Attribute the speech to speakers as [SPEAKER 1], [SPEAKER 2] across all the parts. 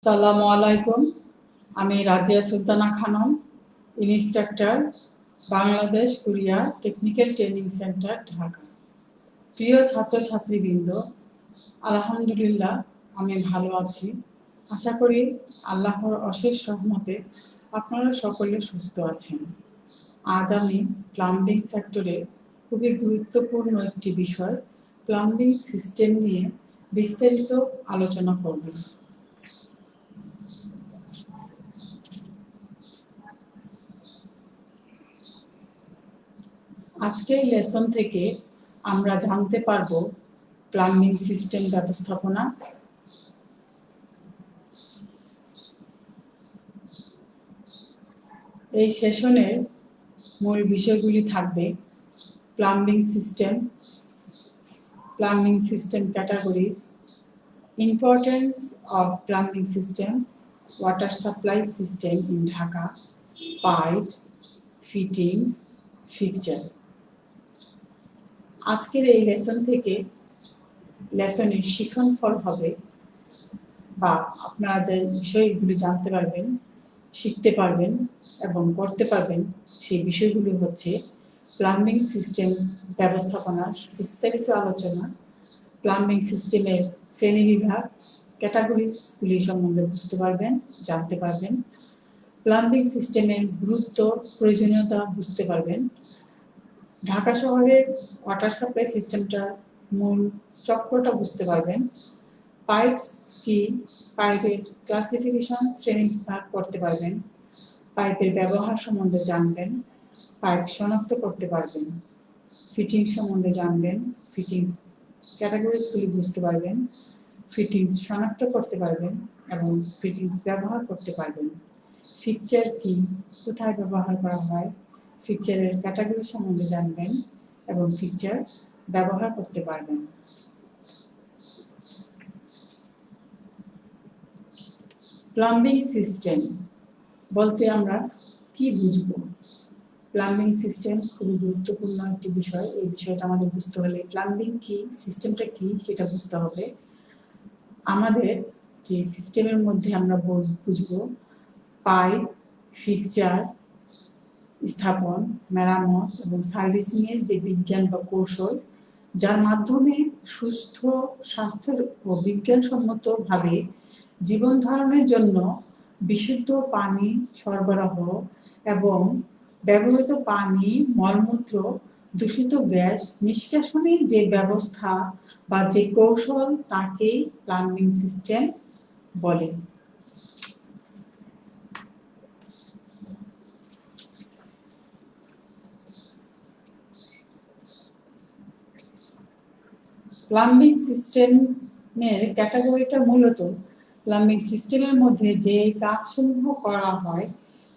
[SPEAKER 1] আসসালামু আলাইকুম। আমি Razia Sultana Khanam, instructor, Bangladesh Korea technical training centre, Dhaka. প্রিয় ছাত্রছাত্রীবৃন্দ, আলহামদুলিল্লাহ আমি ভালো আছি। আশা করি আল্লাহর অশেষ রহমতে আপনারা সকলে সুস্থ আছেন। আজ আমি প্লাম্বিং সেক্টরে খুবই গুরুত্বপূর্ণ একটি বিষয় প্লাম্বিং সিস্টেম নিয়ে বিস্তারিত আলোচনা করব। আজকের লেসন থেকে আমরা জানতে পারব প্লাম্বিং সিস্টেম ব্যবস্থাপনা, এই সেশনের মূল বিষয়গুলি থাকবে plumbing system categories, importance of plumbing system, water supply system in Dhaka, pipes, fittings, fixture. আজকের এই লেসন থেকে লেসনের শিখন ফল হবে বা আপনারা যে বিষয়গুলি জানতে পারবেন, শিখতে পারবেন এবং করতে পারবেন, সেই বিষয়গুলি হচ্ছে প্লাম্বিং সিস্টেম ব্যবস্থাপনার বিস্তারিত আলোচনা, প্লাম্বিং সিস্টেমের শ্রেণীবিভাগ, ক্যাটাগরিজগুলি সম্বন্ধে বুঝতে পারবেন, জানতে পারবেন, প্লাম্বিং সিস্টেমের গুরুত্ব, প্রয়োজনীয়তা বুঝতে পারবেন, ঢাকা শহরের ওয়াটার সাপ্লাই সিস্টেমটার মূল চক্রটা বুঝতে পারবেন, পাইপস কি, পাইপের ক্লাসিফিকেশন শ্রেণীবিভাগ করতে পারবেন, পাইপের ব্যবহার সম্বন্ধে জানবেন, পাইপ শনাক্ত করতে পারবেন, ফিটিংস সম্বন্ধে জানবেন, ফিটিংস ক্যাটাগরিজগুলি বুঝতে পারবেন, ফিটিংস শনাক্ত করতে পারবেন এবং ফিটিংস ব্যবহার করতে পারবেন। ফিক্সচার কি, কোথায় ব্যবহার করা হয়, ফিক্সচারের ক্যাটাগরি সম্বন্ধে জানবেন এবং ফিক্সচার ব্যবহার করতে পারবেন। প্লাম্বিং সিস্টেম বলতে আমরা কি বুঝবো? প্লাম্বিং সিস্টেম খুবই গুরুত্বপূর্ণ একটি বিষয়। এই বিষয়টা আমাদের বুঝতে হলে প্লাম্বিং কি, সিস্টেমটা কি সেটা বুঝতে হবে। আমাদের যে সিস্টেমের মধ্যে আমরা বুঝবো পাইপ, ফিক্সচার স্থাপন, মেরামত এবং সার্ভিসিং এর যে বিজ্ঞান বা কৌশল, যার মাধ্যমে সুস্থ, স্বাস্থ্য ও বিজ্ঞানসম্মত ভাবে জীবন ধারণের জন্য বিশুদ্ধ পানি সরবরাহ এবং ব্যবহৃত পানি, মলমূত্র, দূষিত গ্যাস নিষ্কাশনের যে ব্যবস্থা বা যে কৌশল, তাকেই প্লাম্বিং সিস্টেম বলে। প্লাম্বিং সিস্টেমের ক্যাটাগরিটা মূলত প্লাম্বিং সিস্টেমের মধ্যে যে কাজসমূহ করা হয়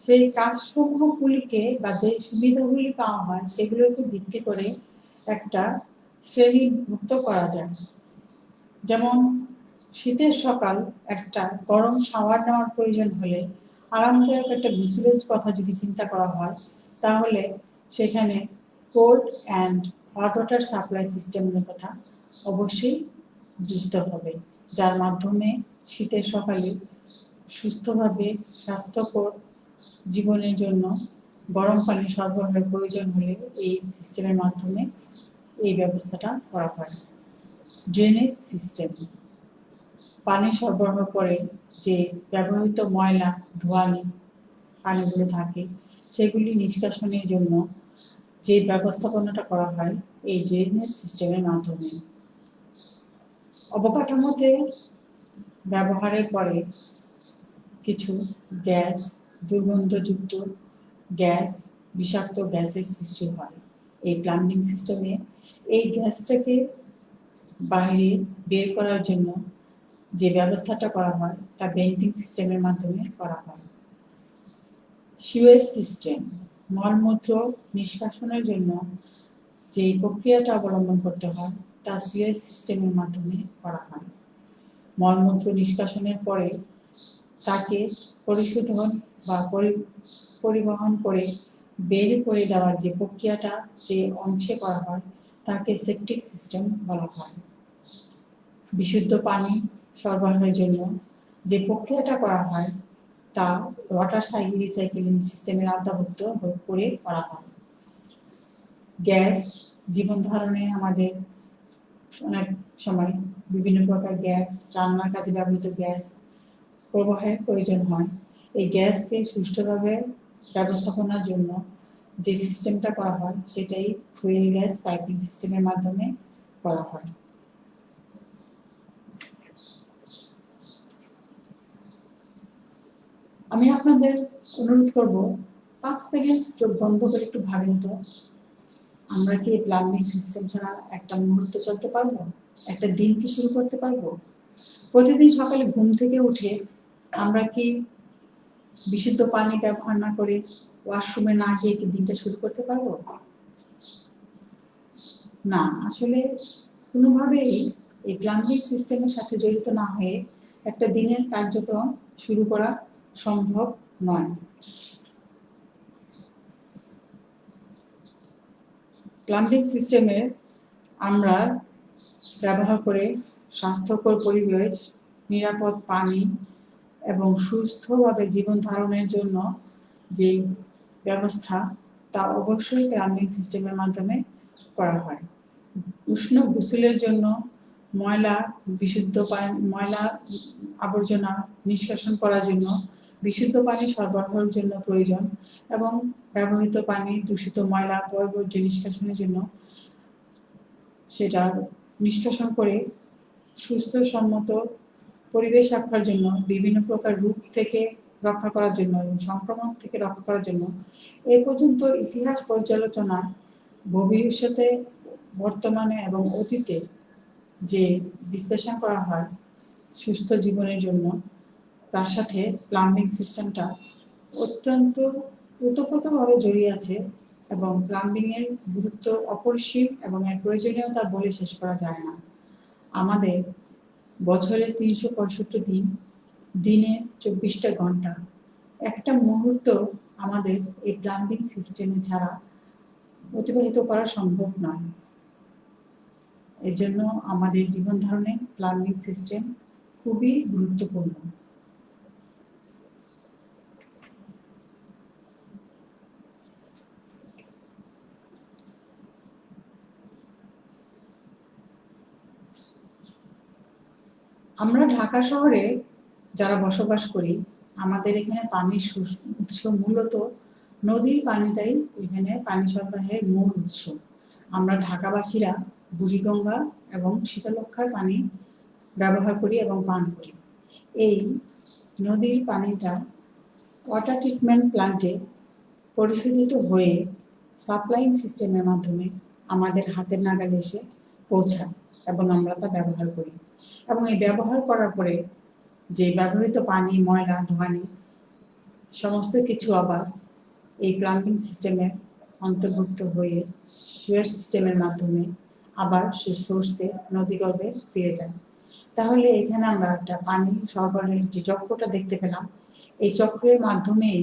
[SPEAKER 1] সেই কাজসমূহগুলিকে বা যে সুবিধাগুলি পাওয়া হয় সেগুলোকে ভিত্তি করে একটা শ্রেণীভুক্ত করা যায়। যেমন শীতের সকাল একটা গরম শাওয়ার নেওয়ার প্রয়োজন হলে, আরামদায়ক একটা গোসলের কথা যদি চিন্তা করা হয়, তাহলে সেখানে cold and hot water supply সিস্টেমের কথা অবশ্যই বুঝতে হবে, যার মাধ্যমে শীতের সকালে সুস্থভাবে স্বাস্থ্যকর জীবনের জন্য গরম পানি সরবরাহের প্রয়োজন হলে এই সিস্টেমের মাধ্যমে এই ব্যবস্থাটা করা হয়। ড্রেনেজ সিস্টেম, পানি সরবরাহ করে যে ব্যবহৃত ময়লা, ধোঁয়ানি পানিগুলো থাকে সেগুলি নিষ্কাশনের জন্য যে ব্যবস্থাপনাটা করা হয় এই ড্রেনেজ সিস্টেমের মাধ্যমে। অবকাঠামোতে ব্যবহারের পরে কিছু গ্যাস, দুর্গন্ধযুক্ত গ্যাস, বিষাক্ত গ্যাসের সৃষ্টি হয় এই প্লাম্বিং সিস্টেমে। এই গ্যাসটাকে বাইরে বের করার জন্য যে ব্যবস্থাটা করা হয় তা ভেন্টিং সিস্টেমের মাধ্যমে করা হয়। সিওয়েজ সিস্টেম, মলমূত্র নিষ্কাশনের জন্য যে প্রক্রিয়াটা অবলম্বন করতে হয় তা সিওয়েজ সিস্টেমের মাধ্যমে করা হয়। মলমূত্র নিষ্কাশনের পরে তাকে পরিশোধন বা পরিবহন করে বের করে দেওয়ার যে প্রক্রিয়াটা যে অংশে করা হয় তাকে সেপটিক সিস্টেম বলা হয়। বিশুদ্ধ পানি সরবরাহের জন্য যে প্রক্রিয়াটা করা হয় তা ওয়াটার রিসাইক্লিং সিস্টেমের আওতাভুক্ত করে করা হয়। গ্যাস জীবন ধারণে আমাদের অনেক সময় বিভিন্ন প্রকার গ্যাস, রান্নার কাজে ব্যবহৃত গ্যাস প্রবাহের প্রয়োজন হয়। এই গ্যাসকে সুষ্ঠুভাবে ব্যবস্থাপনার জন্য যে সিস্টেমটা করা হয় সেটাই ফুয়েল গ্যাস পাইপিং সিস্টেমের মাধ্যমে করা হয়। আমি আপনাদের অনুরোধ করব 5 সেকেন্ড চোখ বন্ধ করে একটু ভাবেন তো, আমরা কি প্লাম্বিং সিস্টেম ছাড়া একটা মুহূর্ত চলতে পারবো? একটা দিন কি শুরু করতে পারবো? প্রতিদিন সকালে ঘুম থেকে উঠে আমরা কি বিশুদ্ধ পানি ব্যবহার না করে ওয়াশরুমে না গিয়ে কি দিনটা শুরু করতে পারবো? না, আসলে কোনোভাবেই এই প্লাম্বিং সিস্টেমের সাথে জড়িত না হয়ে একটা দিনের কার্যক্রম শুরু করা সম্ভব নয়। প্লাম্বিং সিস্টেমে আমরা ব্যবহার করে স্বাস্থ্যকর পরিবেশ, নিরাপদ পানি এবং সুস্থভাবে জীবন ধারণের জন্য যে ব্যবস্থা তা অবশ্যই প্লাম্বিং সিস্টেমের মাধ্যমে করা হয়। উষ্ণ গোসলের জন্য ময়লা আবর্জনা নিষ্কাশন করার জন্য বিশুদ্ধ পানি সরবরাহের জন্য প্রয়োজন, এবং ব্যবহৃত পানি দূষিত ময়লা বর্জ্য নিষ্কাশনের জন্য সেটা নিষ্কাশন করে সুস্থসম্মত পরিবেশ রক্ষার জন্য, বিভিন্ন প্রকার রোগ থেকে রক্ষা করার জন্য এবং সংক্রমণ থেকে রক্ষা করার জন্য এ পর্যন্ত ইতিহাস পর্যালোচনা ভবিষ্যতে, বর্তমানে এবং অতীতে যে বিশ্লেষণ করা হয় সুস্থ জীবনের জন্য, তার সাথে প্লাম্বিং সিস্টেমটা অত্যন্ত ওতপ্রোতভাবে জড়িয়ে আছে এবং প্লাম্বিং এর গুরুত্ব অপরিসীম এবং এর প্রয়োজনীয়তা বলে শেষ করা যায় না। আমাদের বছরের 365 দিন, দিনে 24টা ঘন্টা, একটা মুহূর্ত আমাদের এই প্লাম্বিং সিস্টেম ছাড়া অতিবাহিত করা সম্ভব নয়। এর জন্য আমাদের জীবন ধারণে প্লাম্বিং সিস্টেম খুবই গুরুত্বপূর্ণ। আমরা ঢাকা শহরে যারা বসবাস করি, আমাদের এখানে পানির উৎস মূলত নদীর পানিটাই এখানে পানি সরবরাহের মূল উৎস। আমরা ঢাকাবাসীরা বুড়িগঙ্গা এবং শীতলক্ষ্যার পানি ব্যবহার করি এবং পান করি। এই নদীর পানিটা ওয়াটার ট্রিটমেন্ট প্ল্যান্টে পরিশোধিত হয়ে সাপ্লাইং সিস্টেমের মাধ্যমে আমাদের হাতের নাগালে এসে পৌঁছায় এবং আমরা তা ব্যবহার করি। এবং এই ব্যবহার করার পরে যে ব্যবহৃত পানি, ময়লা, ধোঁয়ানি সমস্ত কিছু আবার এই প্লাম্বিং সিস্টেমে অন্তর্ভুক্ত হয়ে সুয়ার সিস্টেমের মাধ্যমে আবার সে সোর্সে নদীগর্ভে ফিরে যায়। তাহলে এখানে আমরা একটা পানি সরবরাহের যে চক্রটা দেখতে পেলাম, এই চক্রের মাধ্যমেই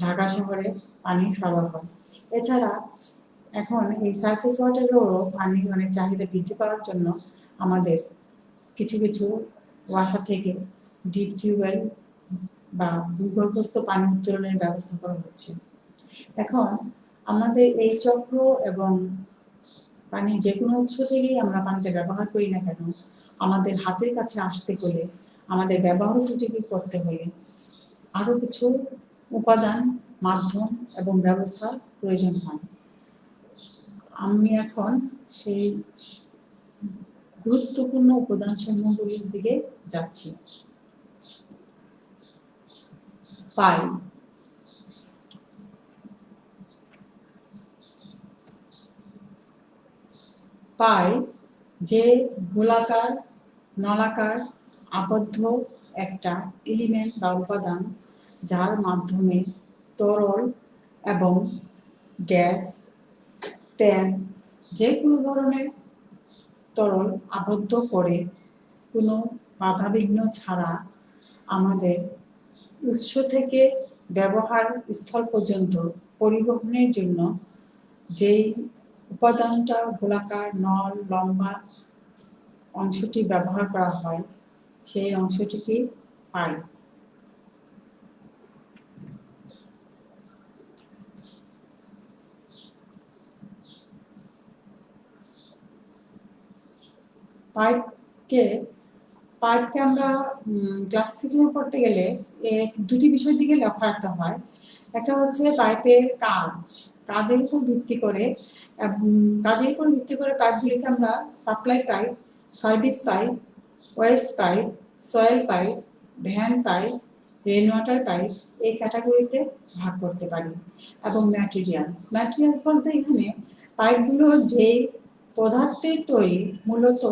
[SPEAKER 1] ঢাকা শহরে পানি সরবরাহ হয়। এছাড়া এখন এই সারফেস ওয়াটারেরও পানির অনেক চাহিদা বৃদ্ধি পাওয়ার জন্য আমাদের কিছু কিছু ওয়াসা থেকে ডিপ টিউবওয়েল বা ভূগর্ভস্থ পানি উত্তোলনের ব্যবস্থা করা হচ্ছে। এখন আমাদের এই চক্র এবং পানি যে কোনো উৎস থেকেই আমরা পানিটা ব্যবহার করি না কেন, আমাদের হাতের কাছে আসতে হলে, আমাদের ব্যবহার উপযোগী করতে হলে আরো কিছু উপাদান, মাধ্যম এবং ব্যবস্থা প্রয়োজন হয়। আমি এখন সেই গুরুত্বপূর্ণ উপাদান সমূহগুলির দিকে যাচ্ছি। পাইপ, পাইপ যে গোলাকার নলাকার আবদ্ধ একটা এলিমেন্ট বা উপাদান, যার মাধ্যমে তরল এবং গ্যাস, তেল যে কোনো ধরনের তরল আবদ্ধ করে কোনো বাধাবিঘ্ন ছাড়া আমাদের উৎস থেকে ব্যবহার স্থল পর্যন্ত পরিবহনের জন্য যেই উপাদানটা গোলাকার নল লম্বা অংশটি ব্যবহার করা হয়, সেই অংশটিকে পাইপ। পাইপকে আমরা ক্লাসিফিকেশন করতে গেলে দুটি বিষয়ের দিকে লক্ষ্য রাখতে হয়। একটা হচ্ছে পাইপের কাজের উপর ভিত্তি করে, পাইপগুলিকে আমরা supply pipe, service pipe, waste pipe, soil pipe, vent pipe, rain water pipe এই ক্যাটাগরিতে ভাগ করতে পারি। এবং ম্যাটেরিয়ালস বলতে এখানে পাইপগুলো যে পদার্থের তৈরি, মূলত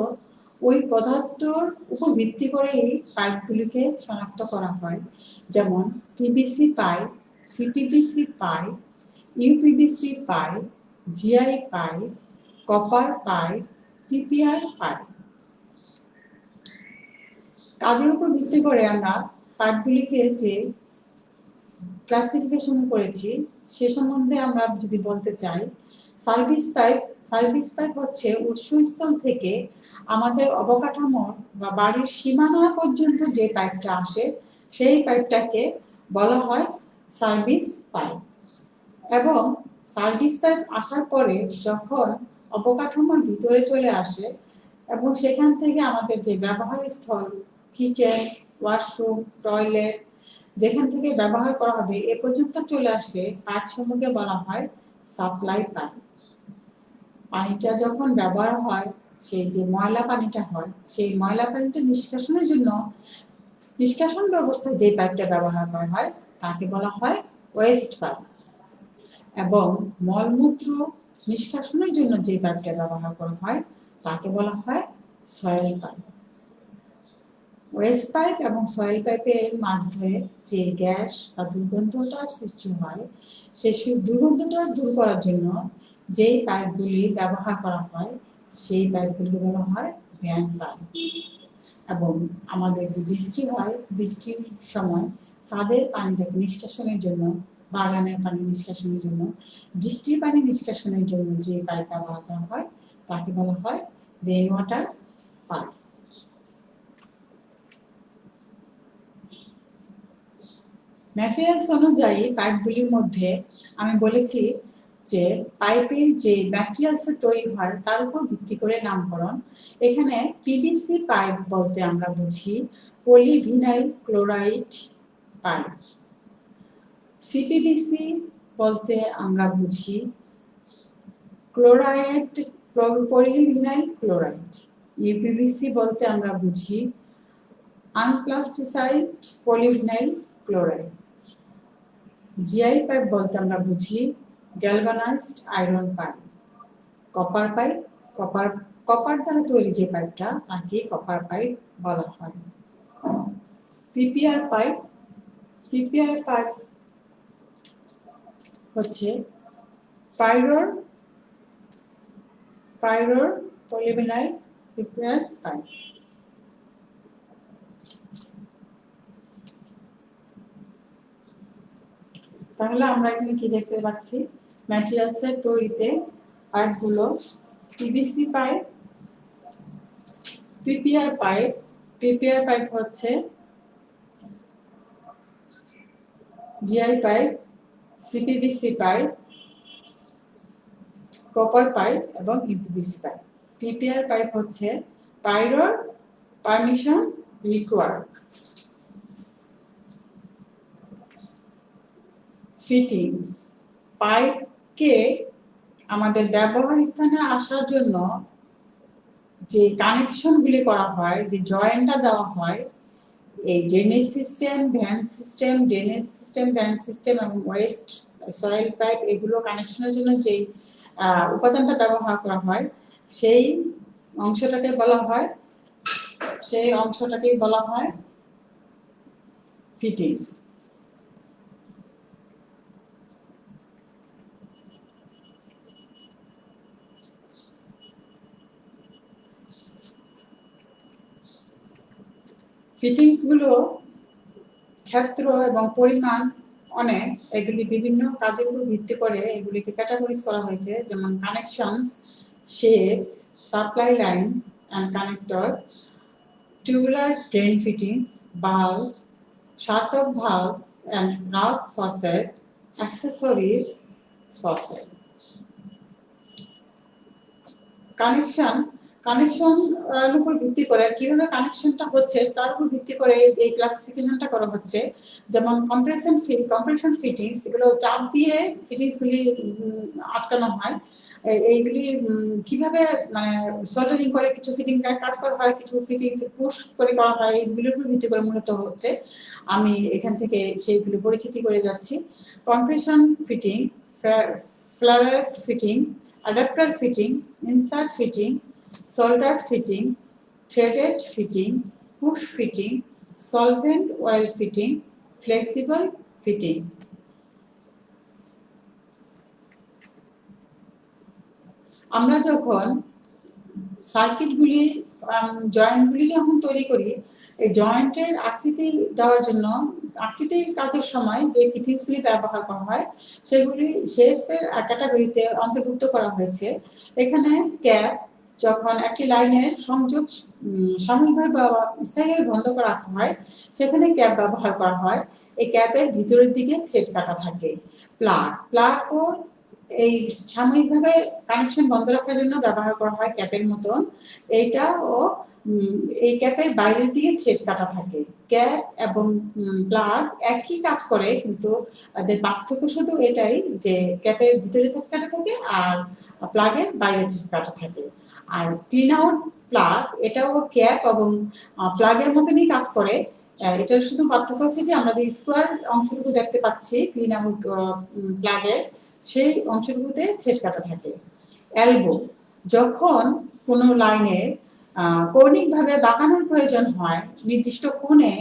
[SPEAKER 1] ওই পদার্থর উপর ভিত্তি করে এই পাইপগুলিকে শনাক্ত করা হয়। যেমন PVC pipe, CPVC pipe, uPVC pipe, GI pipe, copper pipe, PPR pipe. কাজের উপর ভিত্তি করে আমরা পাইপগুলিকে যে ক্লাসিফিকেশন করেছি সে সম্বন্ধে আমরা যদি বলতে চাই, সার্ভিস পাইপ হচ্ছে উৎসস্থল থেকে আমাদের অবকাঠামোর বা বাড়ির সীমানা পর্যন্ত যে পাইপটা আসে সেই পাইপটাকে বলা হয় সার্ভিস পাইপ। এবং সার্ভিস পাইপ আসার পরে যখন অবকাঠামোর ভিতরে চলে আসে এবং সেখান থেকে আমাদের যে ব্যবহারের স্থল, কিচেন, ওয়াশরুম, টয়লেট যেখান থেকে ব্যবহার করা হবে এ পর্যন্ত চলে আসলে পাইপ সমূহকে বলা হয় সাপ্লাই পাইপ। পানিটা যখন ব্যবহার হয়, সেই যে ময়লা পানিটা হয়, সেই ময়লা পানিটা নিষ্কাশনের জন্য নিষ্কাশন ব্যবস্থায় যে পাইপটা ব্যবহার করা হয় তাকে বলা হয় ওয়েস্ট পাইপ। এবং মলমূত্র নিষ্কাশনের জন্য যে পাইপটা ব্যবহার করা হয় তাকে বলা হয় সয়েল পাইপ। ওয়েস্ট পাইপ এবং সয়েল পাইপের মাধ্যমে যে গ্যাস বা দুর্গন্ধটা সৃষ্টি হয়, সেই দুর্গন্ধটা দূর করার জন্য যেই পাইপগুলি ব্যবহার করা হয় সেই পাইপগুলি বলা হয় ভ্যান পাইপ। এবং আমাদের যে বৃষ্টি হয়, বৃষ্টির সময় ছাদের পানিটাকে নিষ্কাশনের জন্য, বাগানের পানি নিষ্কাশনের জন্য, বৃষ্টির পানি নিষ্কাশনের জন্য যে পাইপ ব্যবহার করা হয় তাকে বলা হয় রেন ওয়াটার পাইপ। ম্যাটেরিয়ালস অনুযায়ী পাইপগুলির মধ্যে আমি বলেছি যে পাইপের যে ম্যাটেরিয়ালস তৈরি হয় তার উপর ভিত্তি করে নামকরণ। এখানে পিভিসি পাইপ বলতে আমরা বুঝি পলিভিনাইল ক্লোরাইড পাইপ, সিপিভিসি বলতে আমরা বুঝি পলিভিনাইল ক্লোরাইড, ইউপিভিসি বলতে আমরা বুঝি আনপ্লাস্টিসাইজড পলিভিনাইল ক্লোরাইড, জিআই পাইপ বলতে আমরা বুঝি গ্যালভানাইজড আয়রন পাইপ, কপার দ্বারা তৈরি যে পাইপটা তাকে কপার পাইপ বলা হয়। পিপিআর পাইপ হচ্ছে পাইরোর পলিভিনাইল পিপিআর পাইপ। তাহলে আমরা এখানে কি দেখতে পাচ্ছি, ম্যাটেরিয়ালসের তৈরিতে পাইপগুলো পিভিসি পাইপ, পিপিআর পাইপ হচ্ছে GI pipe, CPVC pipe, copper pipe এবং ইউপিভিসি পাইপ। পিপিআর পাইপ হচ্ছে পাইরোর পারমিশন রিকোয়ার্ড। ফিটিংস, পাইপকে আমাদের ব্যবহার স্থানে আসার জন্য যে কানেকশনগুলি করা হয়, যে জয়েন্টটা দেওয়া হয়, এই ড্রেনেজ সিস্টেম, ভ্যান সিস্টেম এবং ওয়েস্ট সয়েল পাইপ এগুলো কানেকশনের জন্য যে উপাদানটা ব্যবহার করা হয় সেই অংশটাকেই বলা হয় ফিটিংস। ফিটিংস গুলো ক্ষেত্র এবং পরিমাণ অনেক, এগুলি বিভিন্ন কাজের উপর ভিত্তি করে এগুলিকে ক্যাটাগরিজ করা হয়েছে, যেমন connections, shapes, supply line and connector, tubular drain fittings, bulb, shut off valves and valve faucet accessories faucet. Connection উপর ভিত্তি করে কিভাবে কানেকশনটা হচ্ছে তার উপর ভিত্তি করে এই ক্লাসিফিকেশনটা করা হচ্ছে। যেমন কম্প্রেশন ফিটিংস, এগুলো চাপ দিয়ে ফিটিংস গুলি আটকানো হয়। এইগুলি কিভাবে মানে সোল্ডারিং করে কিছু ফিটিং কাজ করা হয়, কিছু ফিটিংস পুশ করে করা হয়, এইগুলোর উপর ভিত্তি করে মূলত হচ্ছে। আমি এখান থেকে সেইগুলো পরিচিতি করে যাচ্ছি। Compression fitting, flared fitting, adapter fitting, insert fitting, soldered fitting, threaded fitting, push fitting, solvent oil fitting, flexible fitting. আমরা যখন সার্কিটগুলি জয়েন্টগুলি যখন তৈরি করি, এই জয়েন্টের আকৃতি দেওয়ার জন্য আকৃতির কাজের সময় যে ফিটিংসগুলি ব্যবহার করা হয় সেগুলি শেপসের ক্যাটাগরিতে অন্তর্ভুক্ত করা হয়েছে। এখানে ক্যাপ যখন একটি লাইনের সংযোগ সাময়িকভাবে বা স্থায়ীভাবে বন্ধ করা হয় সেখানে ক্যাপ ব্যবহার করা হয়। এই ক্যাপের ভিতরের দিকে থ্রেড কাটা থাকে। প্লাগও এই সাময়িকভাবে কানেকশন বন্ধ রাখার জন্য ব্যবহার করা হয় ক্যাপের মতন। এইটাও এই ক্যাপের বাইরের দিকে থ্রেড কাটা থাকে। ক্যাপ এবং প্লাগ একই কাজ করে, কিন্তু এদের পার্থক্য শুধু এটাই যে ক্যাপের ভিতরে থ্রেড কাটা থাকে আর প্লাগের বাইরে থ্রেড কাটা থাকে। আর ক্লিন আউট প্লাগ, এটাও ক্যাপ এবং প্লাগের মতনই কাজ করে। এটার শুধু পার্থক্য হচ্ছে যে আমরা যে স্কোয়ার অংশটুকু দেখতে পাচ্ছি ক্লিন আউট প্লাগের, সেই অংশটুকুতে থ্রেড কাটা থাকে। এলবো, যখন কোনো লাইনের কৌণিকভাবে বাঁকানোর প্রয়োজন হয় নির্দিষ্ট কোণে,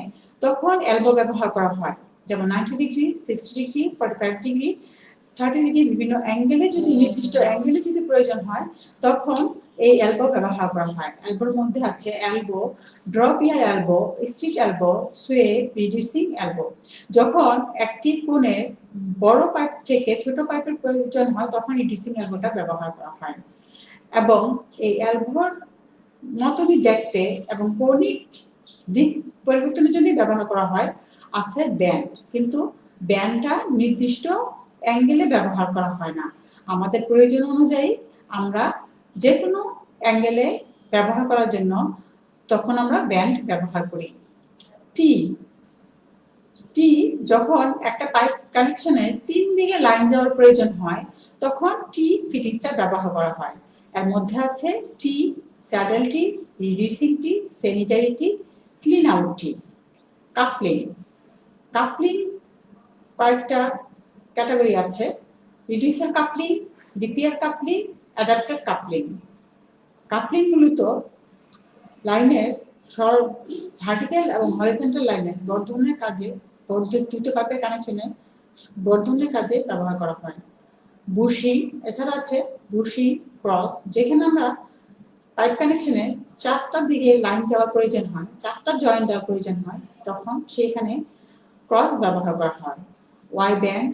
[SPEAKER 1] তখন এলবো ব্যবহার করা হয়। যেমন 90 ডিগ্রি, 60 ডিগ্রি, 45 ডিগ্রি, 30 ডিগ্রি, বিভিন্ন অ্যাঙ্গেলে যদি নির্দিষ্ট অ্যাঙ্গেলে যদি প্রয়োজন হয় তখন এই এলবো ব্যবহার করা হয়। এলবোর মধ্যে আছে elbow, drop ear elbow, street elbow, sweep reducing elbow. যখন একটি কোণে বড় পাইপ থেকে ছোট পাইপের প্রয়োজন হয় তখন রিডিউসিং এলবোটা ব্যবহার করা হয়। এবং এই এলবোর মতনই দেখতে এবং কৌণিক দিক পরিবর্তনের জন্য ব্যবহার করা হয় আছে ব্যান্ড, কিন্তু ব্যান্ডটা নির্দিষ্ট অ্যাঙ্গেলে ব্যবহার করা হয় না। আমাদের প্রয়োজন অনুযায়ী আমরা যে কোনো অ্যাঙ্গেলে ব্যবহার করার জন্য তখন আমরা ব্যান্ড ব্যবহার করি। টি, যখন একটা পাইপ কানেকশনের 3 দিকে লাইন যাওয়ার প্রয়োজন হয় তখন টি ফিটিংসটা ব্যবহার করা হয়। এর মধ্যে আছে টি, স্যাডেল টি, রিডিউসিং টি, স্যানিটারি টি, ক্লিন আউট টি। কাপলিং কয়েকটা ক্যাটাগরি আছে: reducer coupling, repair coupling, adapter coupling. Coupling মূলত লাইনের ভার্টিক্যাল এবং হরিজন্টাল লাইনের বর্ধনের কাজে, দুটো পাইপের কানেকশনে বর্ধনের কাজে ব্যবহার করা হয়। বুশিং, এছাড়া আছে বুশিং ক্রস, যেখানে আমরা পাইপ কানেকশনে 4টা দিকে লাইন যাওয়ার প্রয়োজন হয়, 4টা জয়েন্ট দেওয়ার প্রয়োজন হয়, তখন সেইখানে ক্রস ব্যবহার করা হয়। ওয়াই ব্যান্ড,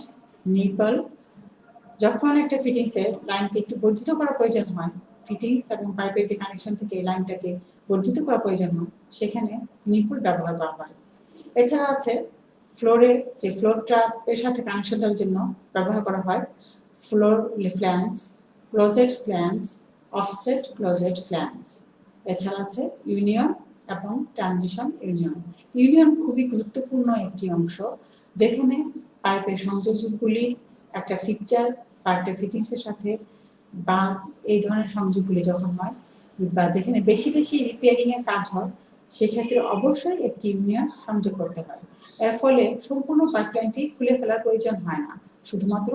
[SPEAKER 1] নিপল, যখন একটা ফিটিংসের লাইনকে একটু বর্ধিত করার প্রয়োজন হয়, ফিটিংস এবং পাইপের যে কানেকশন থেকে লাইনটাকে বর্ধিত করার প্রয়োজন হয়, সেখানে নিপল ব্যবহার করা হয়। এছাড়া আছে ফ্লোরের যে ফ্লোরটা এর সাথে কানেকশনের জন্য ব্যবহার করা হয় floor flange, closet flange, offset closet flange. এছাড়া আছে ইউনিয়ন এবং ট্রানজিশন ইউনিয়ন। ইউনিয়ন খুবই গুরুত্বপূর্ণ একটি অংশ, যেখানে পাইপের সংযোগগুলি একটা ফিকচার বা একটা ফিটিংসের সাথে বা এই ধরনের সংযোগগুলি যখন হয় বা যেখানে বেশি বেশি রিপেয়ারিং এর কাজ হয়, সেক্ষেত্রে অবশ্যই একটি ইউনিয়ন সংযোগ করতে হয়। এর ফলে সম্পূর্ণ পাইপলাইনটি খুলে ফেলার প্রয়োজন হয় না, শুধুমাত্র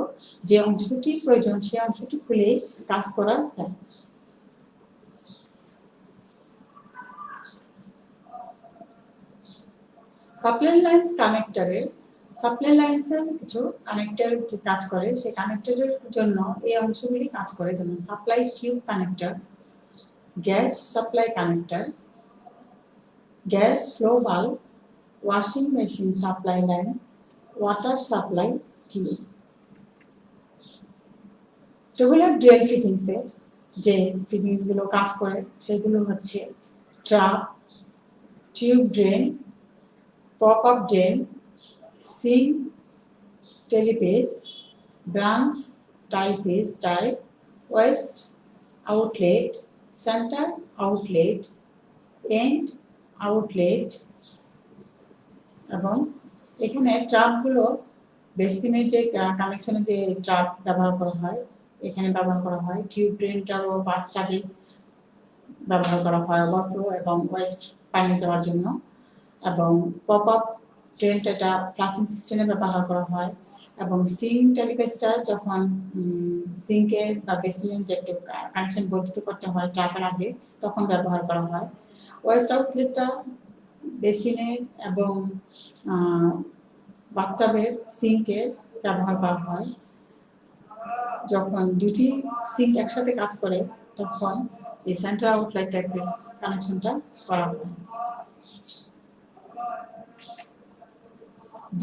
[SPEAKER 1] যে অংশটি প্রয়োজন সেই অংশটি খুলে কাজ করা যায়। সাপ্লাই লাইন্স কানেক্টরের সাপ্লাই লাইন্সের কিছু কানেক্টর যে কাজ করে, সেই কানেক্টরের জন্য এই অংশগুলি কাজ করে, যেমন supply tube connector, gas supply connector, gas flow বাল্ব, washing machine supply line, water supply tube. Tubular drain ফিটিংসে যে ফিটিংসগুলো কাজ করে সেগুলো হচ্ছে trap, tube drain, pop up drain, sink, telepace, branch, type is type, waste, outlet, center, outlet, end, outlet, এবং এখানে ট্রাপগুলো বেসিনের যে কানেকশনে যে ট্রাপ ব্যবহার করা হয় এখানে ব্যবহার করা হয়, টিউব ড্রেনটাও বাথটাবে ব্যবহার করা হয় ওভারফ্লো এবং ওয়েস্ট পানি যাওয়ার জন্য, এবং পপ আপ ড্রেনটা ফ্লাশিং সিস্টেমে ব্যবহার করা হয়, এবং সিঙ্ক টেলিপেসটা যখন সিঙ্কের বা বেসিনের যে কানেকশন বর্ধিত করতে হয় ট্রাপের আগে তখন ব্যবহার করা হয়। ওয়েস্ট আউটলেটটা বেসিনের এবং বাথটাবের সিঙ্কে ব্যবহার করা হয়। যখন দুটি সিঙ্ক একসাথে কাজ করে তখন এই সেন্টার আউটলেট টাইপের কানেকশনটা করা হয়।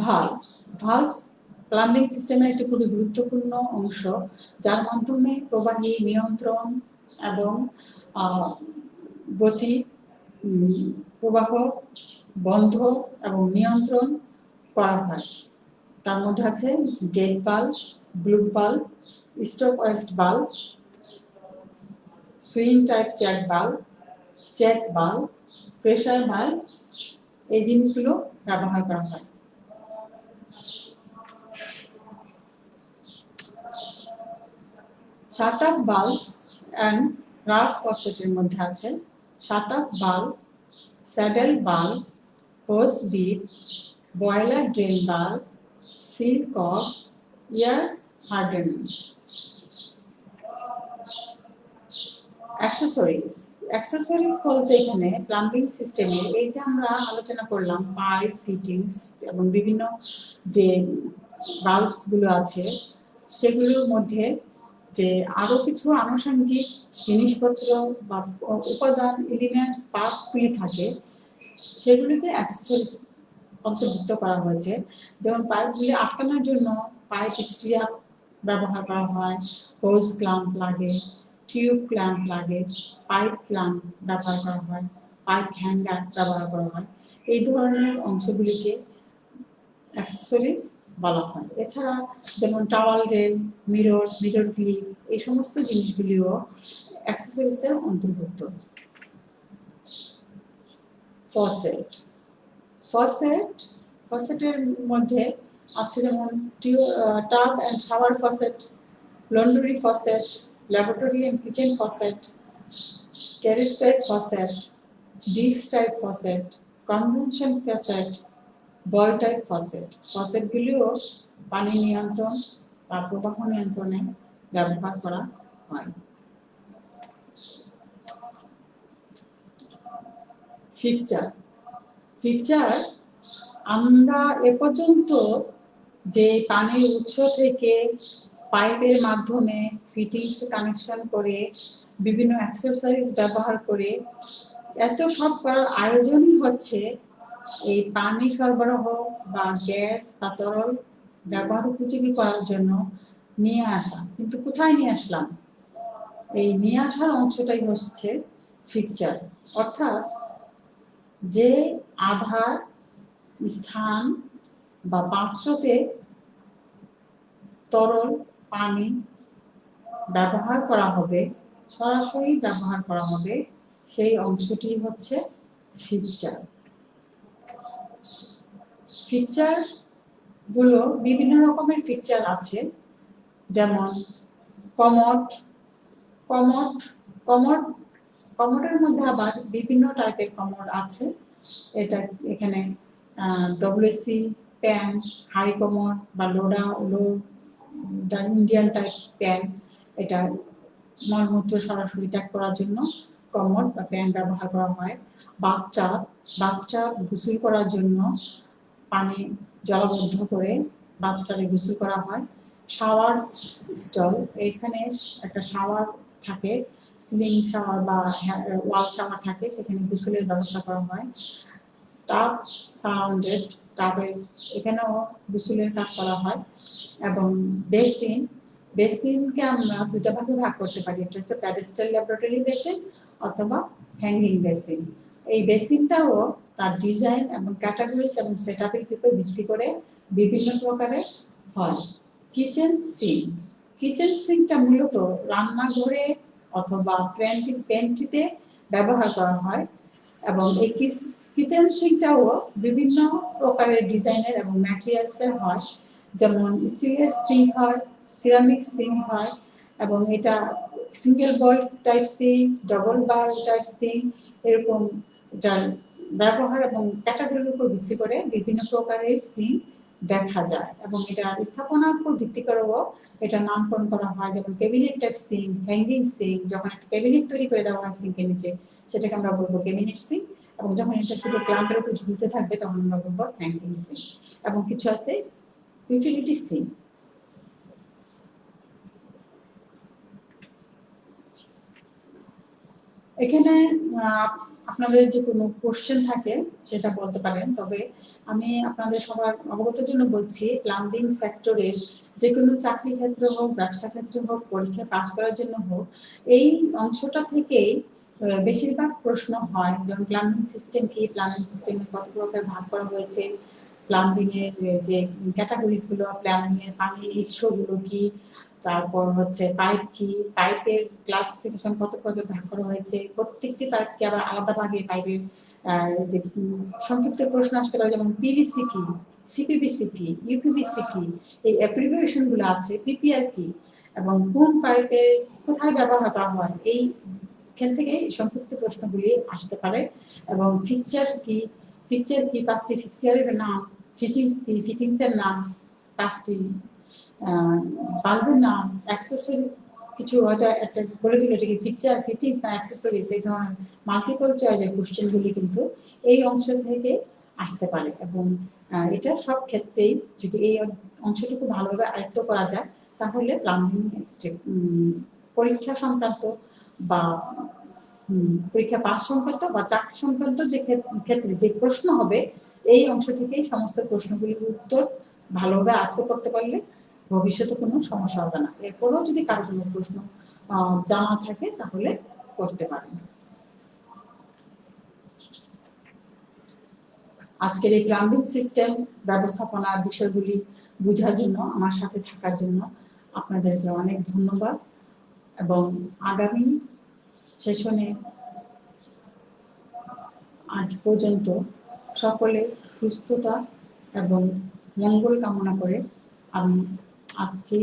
[SPEAKER 1] ভালভস, ভালভস প্লাম্বিং সিস্টেমের একটি খুবই গুরুত্বপূর্ণ অংশ যার মাধ্যমে প্রবাহী নিয়ন্ত্রণ এবং গতি, প্রবাহ বন্ধ এবং নিয়ন্ত্রণ করা হয়। তার মধ্যে আছে gate bulb, blue bulb, stop West bulb, swing type check bulb, pressure bulb, এই জিনিসগুলো ব্যবহার করা হয়। শাট অফ বাল্ব এন্ড রাফ ফসেটের মধ্যে আছে শাট of bulb, saddle bulb, hose bit, boiler drain bulb, seal cock, air hardening. Accessories বলতে এখানে plumbing সিস্টেমে এই যে আমরা আলোচনা করলাম পাইপ ফিটিংস এবং বিভিন্ন যে বাল্বস গুলো আছে সেগুলোর মধ্যে যে আরো কিছু আনুষঙ্গিক জিনিসপত্র বা উপাদান এলিমেন্টস পার্টসগুলি থাকে সেগুলিকে অ্যাক্সেসরিজ অন্তর্ভুক্ত করা হয়েছে। যেমন পাইপগুলি আটকানোর জন্য পাইপ স্ট্রিপ ব্যবহার করা হয়, হোজ ক্ল্যাম্প লাগে, টিউব ক্ল্যাম্প লাগে, পাইপ ক্ল্যাম্প ব্যবহার করা হয়, পাইপ হ্যাঙ্গার ব্যবহার করা হয়। এই ধরনের অংশগুলিকে অ্যাক্সেসরিজ বলা হয়। এছাড়া যেমন টাওয়াল রেল, মিরর ক্লিপ, এই সমস্ত জিনিসগুলিও অ্যাক্সেসরিজের অন্তর্ভুক্ত। ফসেটের মধ্যে আছে যেমন tub and shower faucet, laundry faucet, laboratory and kitchen faucet, carriage type faucet, dish type faucet, convention faucet, ball type faucet. ফসেটগুলিও পানি নিয়ন্ত্রণ বা প্রবাহ নিয়ন্ত্রণে ব্যবহার করা হয়। ফিচার আমরা এ পর্যন্ত যে পানির উৎস থেকে পাইপের মাধ্যমে ফিটিংস কানেকশন করে বিভিন্ন অ্যাক্সেসরিজ ব্যবহার করে এত সব করার আয়োজনই হচ্ছে এই পানি সরবরাহ বা গ্যাস বা তরল ব্যবহার উপযোগী করার জন্য নিয়ে আসা। কিন্তু কোথায় নিয়ে আসলাম? এই নিয়ে আসার অংশটাই হচ্ছে ফিক্সচার, অর্থাৎ যে আধার স্থান বা পাত্রতে তরল পানি ব্যবহার করা হবে, সরাসরি ব্যবহার করা হবে, সেই অংশটি হচ্ছে ফিক্সচার। ফিক্সচার গুলো বিভিন্ন রকমের ফিক্সচার আছে, যেমন কমোডের মধ্যে আবার বিভিন্ন টাইপের কমোড আছে। এটা এখানে ডব্লিউসি প্যান, হাই কমোড বা লো ইন্ডিয়ান টাইপ প্যান, এটা মলমূত্র সরাসরি ত্যাগ করার জন্য কমোড বা প্যান ব্যবহার করা হয়। বাথটাব গোসল করার জন্য পানি জলাবদ্ধ করে বাথটাবে গোসল করা হয়। শাওয়ার স্টল, এখানে একটা শাওয়ার থাকে, সিলিং শাওয়ার বা ওয়াল শাওয়ার থাকে, সেখানে গোসলের ব্যবস্থা করা হয়। টাব সারাউন্ডেড, টাবে এখানেও গোসলের কাজ করা হয়। এবং বেসিনকে আমরা দুটো ভাগে ভাগ করতে পারি, একটা হচ্ছে প্যাডেস্টাল ল্যাবরেটরি বেসিন অথবা হ্যাঙ্গিং বেসিন। এই বেসিনটাও তার ডিজাইন এবং ক্যাটাগরিজ এবং সেটআপের উপর ভিত্তি করে বিভিন্ন প্রকারের হয়। কিচেন সিঙ্ক, কিচেন সিঙ্কটা মূলত রান্নাঘরে অথবা প্যান্ট্রিতে ব্যবহার করা হয় এবং এই কিচেন সিঙ্কটাও বিভিন্ন প্রকারের ডিজাইনের এবং ম্যাটেরিয়ালসের হয়, যেমন স্টিলের সিঙ্ক হয়, সিরামিক সিঙ্ক হয়, এবং এটা সিঙ্গেল বল টাইপ সিঙ্ক, ডবল বল টাইপ সিঙ্ক, এরকম যার ব্যবহার এবং ক্যাটাগরির উপর ভিত্তি করে বিভিন্ন প্রকারের সিঙ্ক দেখা যায় এবং এটা স্থাপনার উপর ভিত্তি করেও এটা নামকরণ করা হয়, যেমন cabinet type sink, hanging sink, যখন একটা ক্যাবিনেট তৈরি করে দেওয়া হয় সিঙ্কের নিচে সেটাকে আমরা বলবো ক্যাবিনেট সিঙ্ক, এবং যখন এটা শুধু ক্লাম্পের উপর ঝুলতে থাকবে তখন আমরা বলবো হ্যাঙ্গিং সিঙ্ক। এবং কিছু আছে ইউটিলিটি সিঙ্ক। এখানে আপনাদের যে কোনো কোশ্চেন থাকে সেটা বলতে পারেন, তবে আমি আপনাদের সবার অবগতের জন্য বলছি, প্লাম্বিং সেক্টরের যে কোনো চাকরি ক্ষেত্র হোক, ব্যবসা ক্ষেত্র হোক, পরীক্ষা পাস করার জন্য হোক, এই অংশটা থেকেই বেশিরভাগ প্রশ্ন হয়, যেমন প্লাম্বিং সিস্টেম কি, প্লাম্বিং সিস্টেমে কত প্রকার ভাগ করা হয়েছে, প্লাম্বিং এর যে ক্যাটাগরিজ গুলো, প্লাম্বিং এর পানির উৎসগুলো কি, তারপর হচ্ছে পাইপ কি, পাইপের ক্লাসিফিকেশন কত কত ভাগ করা হয়েছে, প্রত্যেকটি পাইপকে আবার আলাদা ভাগে পাইপের যে সংক্ষিপ্ত প্রশ্ন আসতে পারে, যেমন পিভিসি কি, সিপিভিসি কি, ইউপিভিসি কি, এই অ্যাব্রিভিয়েশন গুলো আছে, পিপিআর কি, এবং কোন পাইপে কোথায় ব্যবহার করা হয়, এই এখান থেকে সংক্ষিপ্ত প্রশ্নগুলি আসতে পারে। এবং ফিচার কি, পাঁচটি ফিক্সারের নাম, ফিটিংস কি, ফিটিংস এর নাম পাঁচটি, বাল্বের নাম, অ্যাক্সেসরিজ কিছু হয়তো একটা বলে দিল, এটা কি ফিচার, ফিটিংস না অ্যাক্সেসরিজ, এই ধরনের মাল্টিপল চয়েসের কোশ্চেনগুলি কিন্তু এই অংশ থেকে আসতে পারে। এবং এটা সব ক্ষেত্রেই যদি এই অংশটুকু ভালোভাবে আয়ত্ত করা যায় তাহলে প্লাম্বিং পরীক্ষা সংক্রান্ত বা পরীক্ষা পাস সংক্রান্ত বা চাকরি সংক্রান্ত যে ক্ষেত্রে যে প্রশ্ন হবে এই অংশ থেকেই সমস্ত প্রশ্নগুলির উত্তর ভালোভাবে আয়ত্ত করতে পারলে ভবিষ্যতে কোনো সমস্যা হবে না। এরপরেও যদি কারো কোনো প্রশ্ন জানা থাকে তাহলে করতে পারেন। আজকের এই প্লাম্বিং সিস্টেম ব্যবস্থাপনার বিষয়গুলি বোঝার জন্য, আমার সাথে থাকার জন্য আপনাদেরকে অনেক ধন্যবাদ, এবং আগামী সেশনে আজ পর্যন্ত সকলের সুস্থতা এবং মঙ্গল কামনা করে আমি আজকে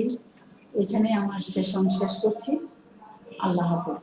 [SPEAKER 1] এখানে আমার সেশন শেষ করছি। আল্লাহ হাফেজ।